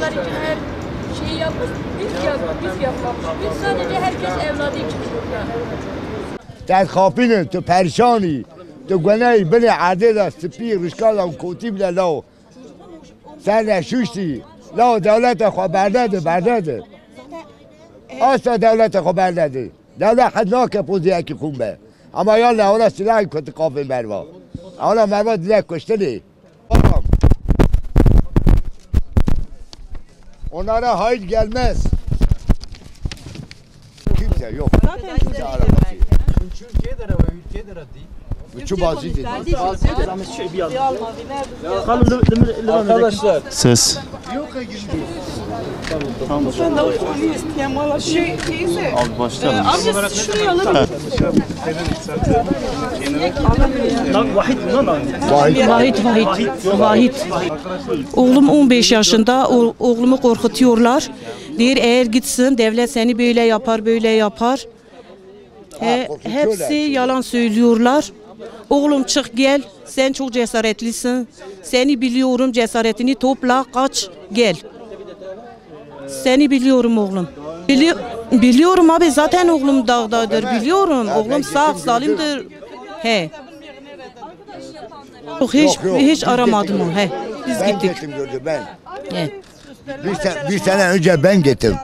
çocuklar için her şeyi yapmış. Biz yapmamışız. Biz sadece herkes evladı için burada. Sen kapının, tu perişani. Tu göney beni adıyla spir, rışkala, kutib ile lao. Sen ne şuşti? Lao devlete haberdedir, berdedir. Asla devlete haberdedir. Devlet hadnake poziye ki kumbe. Ama yallah ona silahı kötü kafir merva. Ona merva direkt kuştuni. Onlara hayır gelmez. Kimse yok. Kimse alakası. Üçü bazıydı. Arkadaşlar. Ses. Abi başla. Vahit. Oğlum 15 yaşında. Oğlumu korkutuyorlar. Diyor eğer gitsin devlet seni böyle yapar, böyle yapar. Hepsi yalan söylüyorlar. Oğlum çık gel. Sen çok cesaretlisin. Seni biliyorum, cesaretini topla, kaç, gel. Seni biliyorum oğlum. Biliyorum abi, zaten oğlum dağdadır, biliyorum. Oğlum sağ salimdir. He. Hiç aramadım onu. He. Biz Ben gittik. gittim gördüm ben. He. Bir sene önce ben gittim.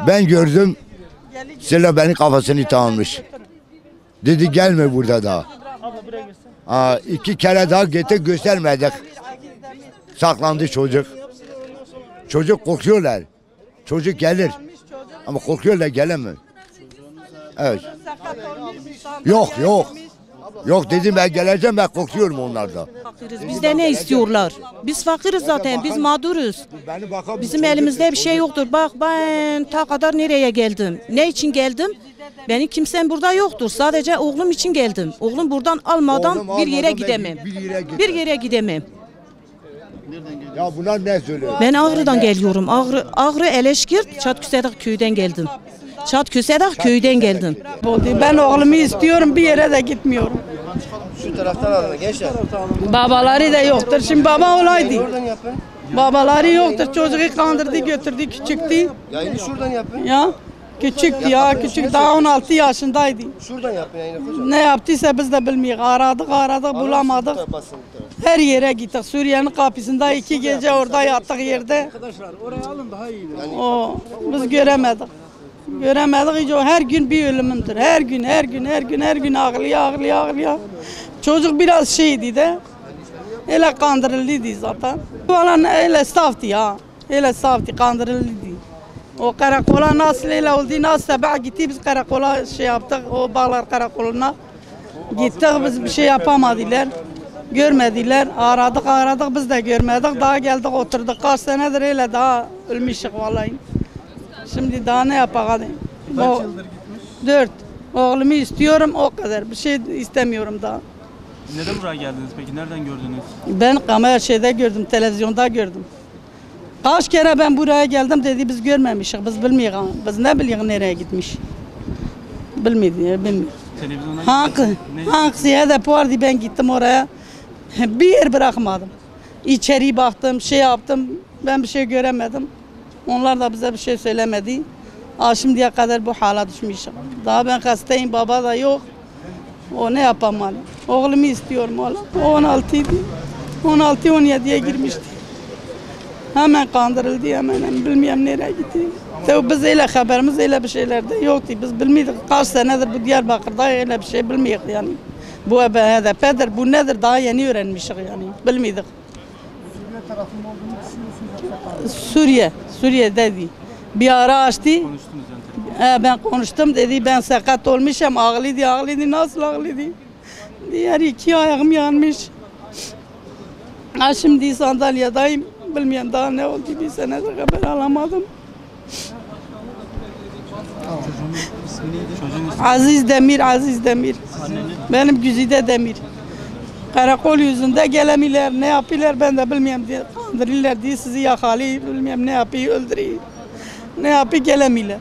Ben gördüm. Sıla beni kafasını tanımış. Dedi gelme burada daha. İki kere daha gitti göstermedik. Saklandı çocuk. Çocuk korkuyorlar. Çocuk gelir. Ama korkuyorlar gelemiyor. Evet. Yok. Yok dedim ben geleceğim, ben korkuyorum onlardan. Bizde ne istiyorlar? Biz fakiriz zaten, biz mağduruz. Bizim elimizde bir şey yoktur. Bak ben ta kadar nereye geldim? Ne için geldim? Benim kimsem burada yoktur. Sadece oğlum için geldim. Oğlum buradan almadan bir yere gidemem. Bir yere gidemem. Ya bunlar ne söylüyor? Ben Ağrı'dan geliyorum. Ağrı Eleşkirt, Çatküsedak köyden geldim. Çatküsedak köyden geldim. Ben oğlumu istiyorum, bir yere de gitmiyorum. Şu taraftan alın gençler. Babaları da yoktur. Şimdi baba olaydı. Babaları yoktur. Çocuğu kandırdı, götürdü, küçüktü. Yayını şuradan yapın. Ya küçüktü ya, küçük. Daha 16 yaşındaydı. Şuradan yapın yayını hocam. Ne yaptıysa biz de bilmiyoruz. Aradık, bulamadık. Her yere gittik. Suriye'nin kapısında 2 gece orada yattık yerde. Arkadaşlar oraya alın daha iyi. O, biz göremedik. Göremedik. Her gün bir ölümündür. Her gün ağlıyor. Çocuk biraz şeydi de. Öyle kandırıldıydı zaten. Falan öyle saftı ya. Öyle saftı, kandırıldıydı. O karakola nasıl öyle oldu, nasıl sabah gitti biz karakola şey yaptık, o bağlar karakoluna. Gittik biz bir şey yapamadılar. Görmediler, aradık biz de görmedik. Daha geldik oturduk, kaç senedir öyle daha ölmüşük vallahi. Şimdi daha ne yapalım? Kaç yıldır gitmiş? 4. Oğlumu istiyorum o kadar, bir şey istemiyorum daha. Neden buraya geldiniz peki? Nereden gördünüz? Ben kamera şeyde gördüm, televizyonda gördüm. Kaç kere ben buraya geldim dedi biz görmemişik, biz bilmiyoruz. Biz ne biliyoruz nereye gitmiş? Bilmiyorum. Televizyondan Hangisi hedef vardı ben gittim oraya. Bir yer bırakmadım. İçeri baktım, şey yaptım. Ben bir şey göremedim. Onlar da bize bir şey söylemedi. Şimdiye kadar bu hala düşmüşüm. Daha ben hastayım, baba da yok. O ne yapamalı? Oğlumu istiyorum oğlum. O 16 idi. 16-17'ye girmişti. Hemen kandırıldı hemen. Bilmiyorum nereye gitti. Tabii biz öyle haberimiz öyle bir şeyler de yoktu. Biz bilmiyorduk. Kaç senedir bu Diyarbakır'da öyle bir şey bilmiyorduk yani. Bu HDP'dir, bu nedir daha yeni öğrenmişik yani. Bilmiyorduk. Suriye tarafında olduğunu düşünüyorsunuz. Suriye dedi. Bir ara açtı. konuştunuz yani. Ben konuştum dedi ben sakat olmuşum. Ağlıydı. Nasıl ağlıydı? Diğer 2 ayağım yanmış. Şimdi sandalyedeyim. Bilmiyorum daha ne oldu, bir senedir haber alamadım. Aziz Demir. Benim Güzide Demir. Karakol yüzünde gelemiyorlar, ne yapıyorlar ben de bilmiyorum diye. Kandırıyorlar diye sizi yakalıyor, bilmiyorum ne yapıyor, öldürüyor. Ne yapıyor gelemiyorlar.